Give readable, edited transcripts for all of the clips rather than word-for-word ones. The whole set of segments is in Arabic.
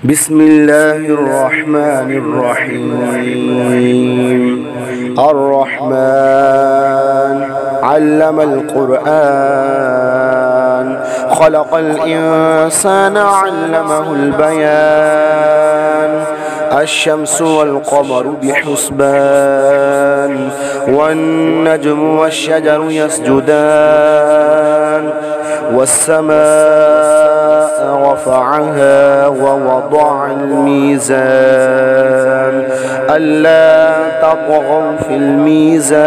بسم الله الرحمن الرحيم. الرحمن علم القرآن، خلق الإنسان علمه البيان. الشمس والقمر بحسبان، والنجم والشجر يسجدان. والسماء رفعها ووضع الميزان، ألا تطغوا في الميزان،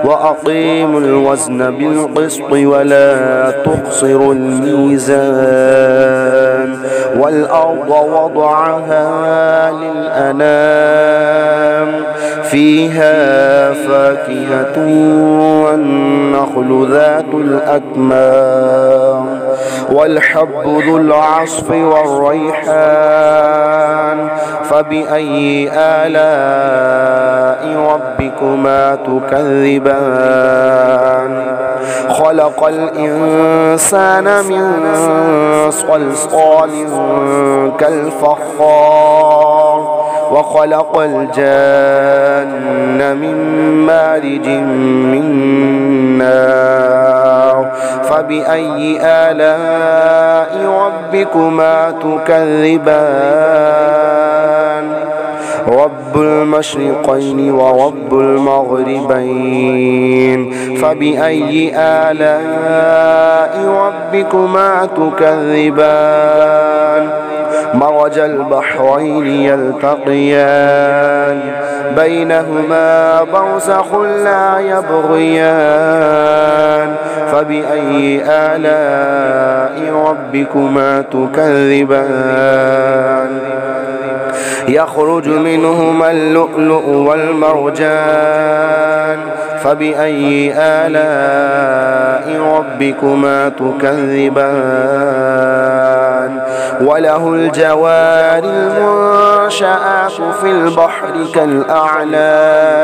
وأقيموا الوزن بالقسط ولا تخسروا الميزان. والأرض وضعها للأنام، فيها فاكهة والنخل ذات الأكمام، والحب ذو العصف والريحان. فبأي آلاء ربكما تكذبان؟ خلق الإنسان من صلصال كالفخار، وخلق الجان من مارج من نار. فبأي آلاء ربكما تكذبان؟ رب المشرقين ورب المغربين. فبأي آلاء ربكما تكذبان؟ مرج البحرين يلتقيان، بينهما برزخ لا يبغيان. فبأي آلاء ربكما تكذبان؟ يخرج منهما اللؤلؤ والمرجان. فبأي آلاء ربكما تكذبان؟ وله الجوار المنشآت في البحر كالأعلام.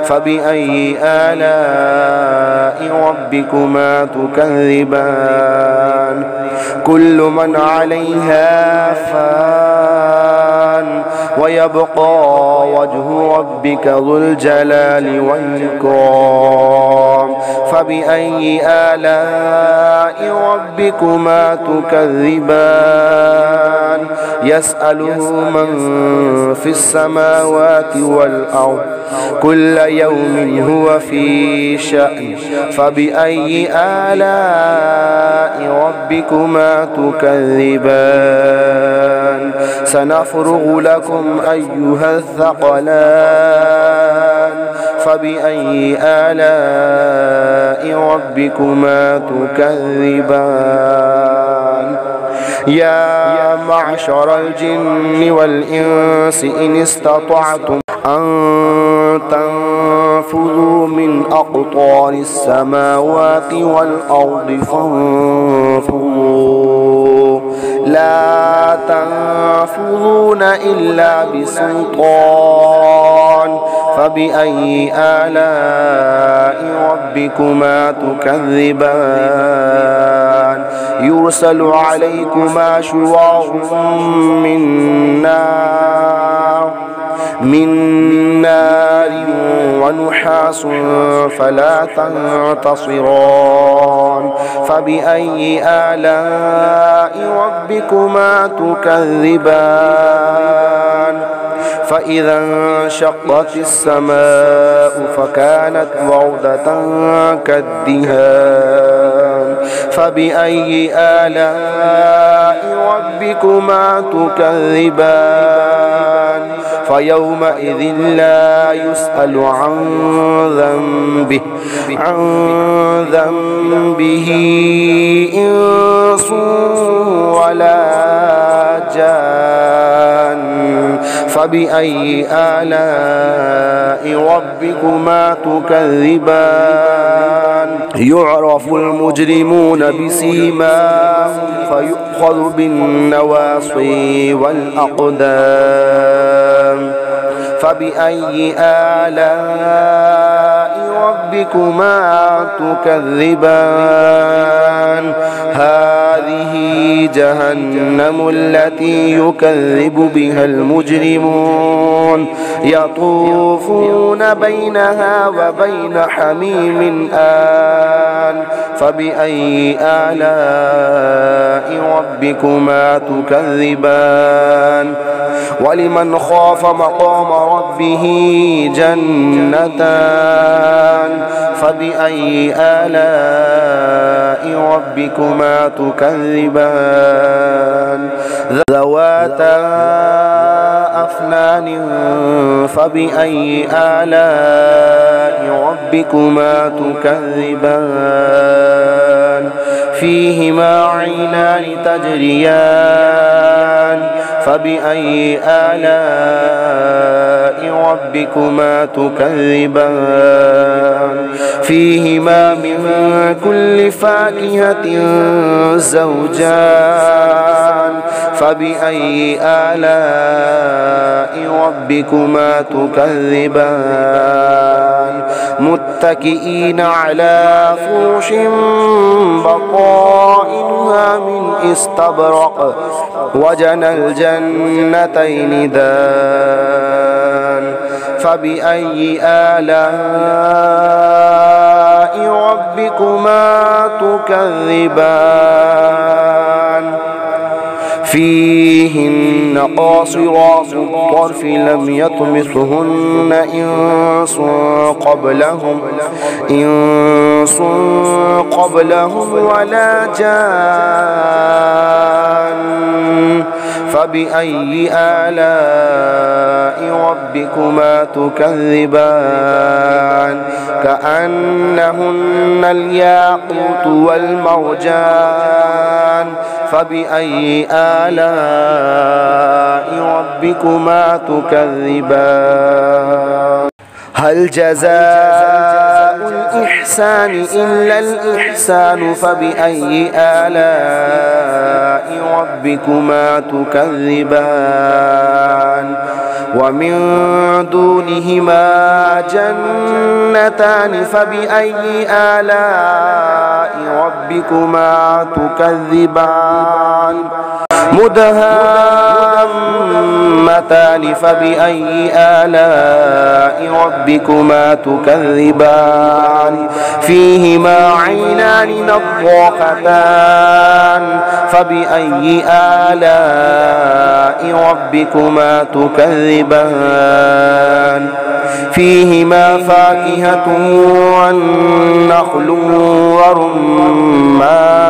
فبأي آلاء ربكما تكذبان؟ كل من عليها فان، ويبقى وجه ربك ذو الجلال والإكرام. فبأي آلاء ربكما تكذبان؟ يسأله من في السماوات والأرض، كل يوم هو في شأن. فبأي آلاء ربكما تكذبان؟ سنفرغ لكم أيها الثقلان. فبأي آلاء ربكما تكذبان؟ يا معشر الجن والإنس إن استطعتم أن تنفذوا من أقطار السماوات والأرض فانفذوا، لا تنفذون إلا بسلطان. فبأي آلاء ربكما تكذبان؟ يرسل عليكما شواظ من نار ونحاس فلا تنتصران. فبأي آلاء ربكما تكذبان؟ فإذا انشقت السماء فكانت وردة كالدهان. فبأي آلاء ربكما تكذبان؟ فيومئذ لا يسأل عن ذنبه إنس ولا جان. فبأي آلاء ربكما تكذبان؟ يعرف المجرمون بسيماهم فيؤخذ بالنواصي والأقدام. فبأي آلاء ربكما تكذبان؟ هذا هذه جهنم التي يكذب بها المجرمون يطوفون بينها وبين حميم آن فبأي آلاء ربكما تكذبان ولمن خاف مقام ربه جنتان فبأي آلاء ربكما تكذبان ذواتا أفنان فبأي آلاء ربكما تكذبان فيهما عينان تجريان فبأي آلاء ربكما تكذبان فيهما من كل فاكهة زوجان فبأي آلاء ربكما تكذبان متكئين على فرش بطائنها من استبرق وجنى الجنتين دان فبأي آلاء ربكما تكذبان فيهن قاصرات الطرف لم يطمثهن إنس قبلهم ولا جان فبأي آلاء ربكما تكذبان كأنهن الياقوت والمرجان فبأي آلاء ربكما تكذبان هل جزاء الإحسان إلا الإحسان فبأي آلاء ربكما تكذبان ومن دونهما جنتان فبأي آلاء ربكما تكذبان مدهامتان فبأي آلاء ربكما تكذبان فيهما عينان نضاختان فبأي آلاء ربكما تكذبان فيهما فاكهة والنخل ورمان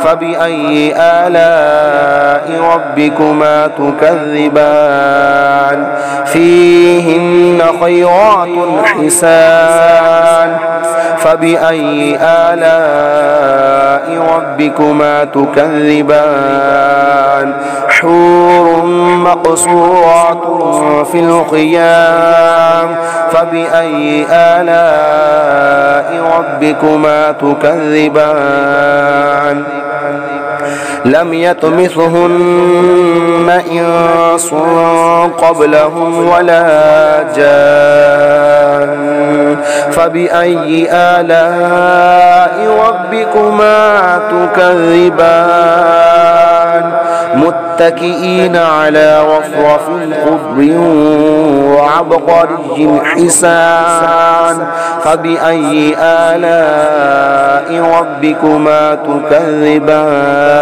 فبأي آلاء ربكما تكذبان فيهن خيرات حسان فبأي آلاء ربكما تكذبان حور مقصورات في الخيام فبأي آلاء ربكما تكذبان لم يطمثهن إنس قبلهم ولا جان فبأي آلاء ربكما تكذبان متكئين على رفرف خضر وعبقري حسان فبأي آلاء ربكما تكذبان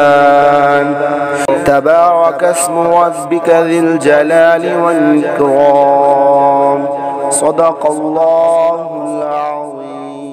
تبارك اسم ربك ذي الجلال والإكرام صدق الله العظيم.